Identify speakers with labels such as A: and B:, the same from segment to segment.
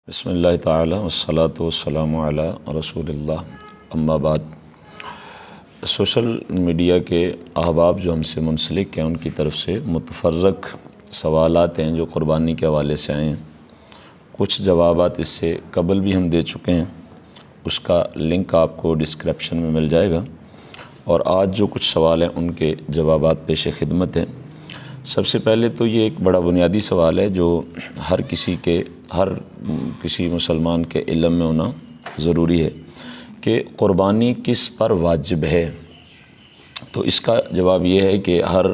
A: بسم اللہ تعالی والصلاة والسلام علی رسول اللہ اما بعد۔ سوشل میڈیا کے احباب جو ہم سے منسلک ہیں ان کی طرف سے متفرق سوالات ہیں جو قربانی کے حوالے سے آئے ہیں۔ کچھ جوابات اس سے قبل بھی ہم دے چکے ہیں، اس کا لنک آپ کو ڈسکرپشن میں مل جائے گا، اور آج جو کچھ سوال ہیں ان کے جوابات پیش خدمت ہیں۔ سب سے پہلے تو یہ ایک بڑا بنیادی سوال ہے جو ہر کسی مسلمان کے علم میں ہونا ضروری ہے کہ قربانی کس پر واجب ہے۔ تو اس کا جواب یہ ہے کہ ہر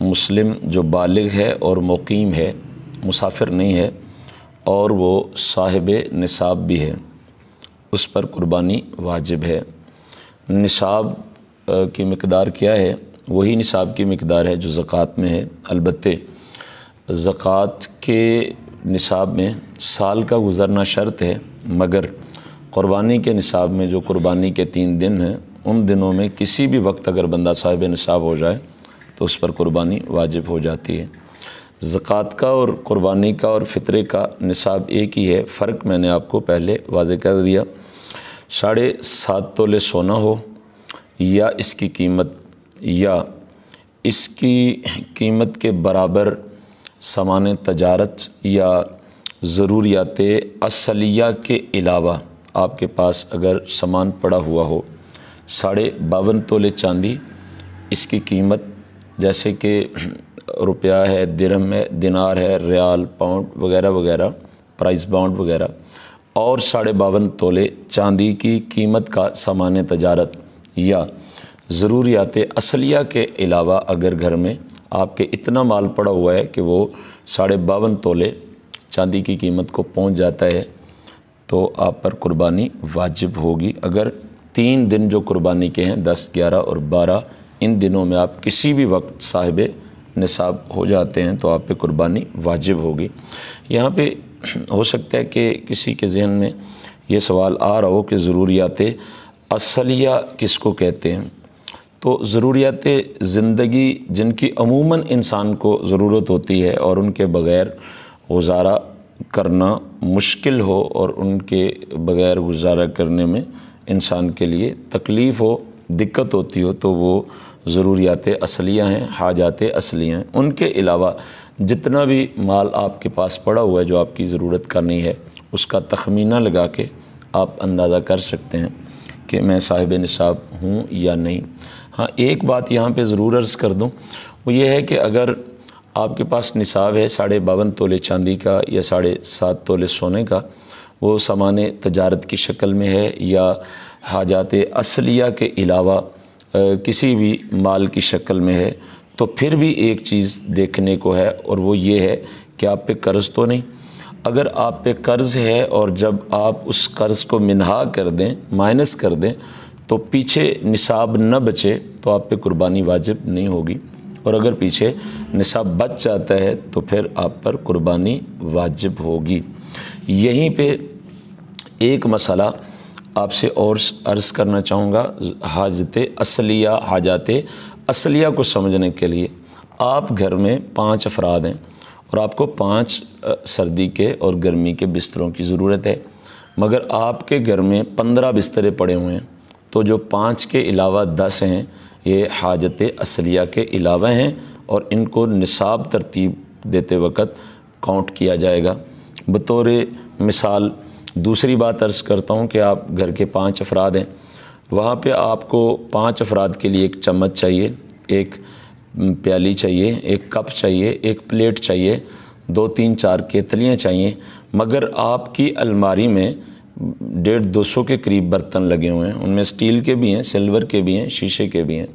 A: مسلم جو بالغ ہے اور مقیم ہے، مسافر نہیں ہے، اور وہ صاحب نصاب بھی ہے، اس پر قربانی واجب ہے۔ نصاب کی مقدار کیا ہے؟ وہی نصاب کی مقدار ہے جو زکوٰۃ میں ہے۔ البتہ زکوٰۃ کے نصاب میں سال کا گزرنا شرط ہے، مگر قربانی کے نصاب میں جو قربانی کے 3 دن ہیں، ان دنوں میں کسی بھی وقت اگر بندہ صاحب نصاب ہو جائے تو اس پر قربانی واجب ہو جاتی ہے۔ زکوٰۃ کا اور قربانی کا اور فطرے کا نصاب ایک ہی ہے، فرق میں نے آپ کو پہلے واضح کر دیا۔ 7.5 تولے سونا ہو، یا اس کی قیمت، یا اس کی قیمت کے برابر سامان تجارت یا ضروریات اصلیہ کے علاوہ آپ کے پاس اگر سامان پڑا ہوا ہو۔ 52.5 تولے چاندی، اس کی قیمت جیسے کہ روپیہ ہے، درہم ہے، دینار ہے، ریال، پاؤنڈ وغیرہ وغیرہ، پرائز باؤنڈ وغیرہ، اور 52.5 تولے چاندی کی قیمت کا سامان تجارت یا ضروریات اصلیہ کے علاوہ اگر گھر میں آپ کے اتنا مال پڑا ہوا ہے کہ وہ 52.5 تولے چاندی کی قیمت کو پہنچ جاتا ہے تو آپ پر قربانی واجب ہوگی۔ اگر 3 دن جو قربانی کے ہیں، 10، 11 اور 12، ان دنوں میں آپ کسی بھی وقت صاحب نصاب ہو جاتے ہیں تو آپ پہ قربانی واجب ہوگی۔ یہاں پہ ہو سکتا ہے کہ کسی کے ذہن میں یہ سوال آ رہا ہو کہ ضروریات اصلیہ کس کو کہتے ہیں؟ تو ضروریات زندگی جن کی عموماً انسان کو ضرورت ہوتی ہے اور ان کے بغیر گزارا کرنا مشکل ہو، اور ان کے بغیر گزارا کرنے میں انسان کے لیے تکلیف ہو، دقت ہوتی ہو، تو وہ ضروریات اصلیہ ہیں، حاجات اصلیہ ہیں۔ ان کے علاوہ جتنا بھی مال آپ کے پاس پڑا ہوا ہے جو آپ کی ضرورت کا نہیں ہے، اس کا تخمینہ لگا کے آپ اندازہ کر سکتے ہیں کہ میں صاحب نصاب ہوں یا نہیں۔ ہاں، ایک بات یہاں پہ ضرور عرض کر دوں، وہ یہ ہے کہ اگر آپ کے پاس نصاب ہے 52.5 تولے چاندی کا یا 7.5 تولے سونے کا، وہ سامان تجارت کی شکل میں ہے یا حاجات اصلیہ کے علاوہ کسی بھی مال کی شکل میں ہے، تو پھر بھی ایک چیز دیکھنے کو ہے، اور وہ یہ ہے کہ آپ پہ قرض تو نہیں۔ اگر آپ پہ قرض ہے اور جب آپ اس قرض کو منہا کر دیں، مائنس کر دیں، تو پیچھے نصاب نہ بچے تو آپ پہ قربانی واجب نہیں ہوگی، اور اگر پیچھے نصاب بچ جاتا ہے تو پھر آپ پر قربانی واجب ہوگی۔ یہیں پہ ایک مسئلہ آپ سے اور عرض کرنا چاہوں گا، حاجات اصلیہ کو سمجھنے کے لیے۔ آپ گھر میں 5 افراد ہیں اور آپ کو 5 سردی کے اور گرمی کے بستروں کی ضرورت ہے، مگر آپ کے گھر میں 15 بسترے پڑے ہوئے ہیں، تو جو 5 کے علاوہ 10 ہیں یہ حاجت اصلیہ کے علاوہ ہیں، اور ان کو نصاب ترتیب دیتے وقت کاؤنٹ کیا جائے گا۔ بطور مثال دوسری بات عرض کرتا ہوں کہ آپ گھر کے 5 افراد ہیں، وہاں پہ آپ کو 5 افراد کے لیے ایک چمچ چاہیے، ایک پیالی چاہیے، ایک کپ چاہیے، ایک پلیٹ چاہیے، 2، 3، 4 کیتلیاں چاہیے، مگر آپ کی الماری میں 150-200 کے قریب برتن لگے ہوئے ہیں، ان میں سٹیل کے بھی ہیں، سلور کے بھی ہیں، شیشے کے بھی ہیں۔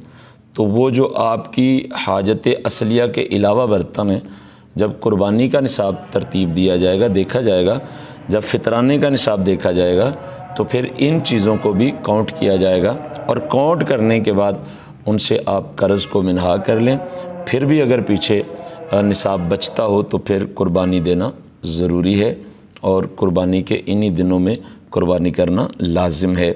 A: تو وہ جو آپ کی حاجت اصلیہ کے علاوہ برتن ہیں، جب قربانی کا نصاب ترتیب دیا جائے گا، دیکھا جائے گا، جب فطرانے کا نصاب دیکھا جائے گا، تو پھر ان چیزوں کو بھی کاؤنٹ کیا جائے گا، اور کاؤنٹ کرنے کے بعد ان سے آپ قرض کو منہا کر لیں۔ پھر بھی اگر پیچھے نصاب بچتا ہو تو پھر قربانی دینا ضروری ہے، اور قربانی کے انہی دنوں میں قربانی کرنا لازم ہے۔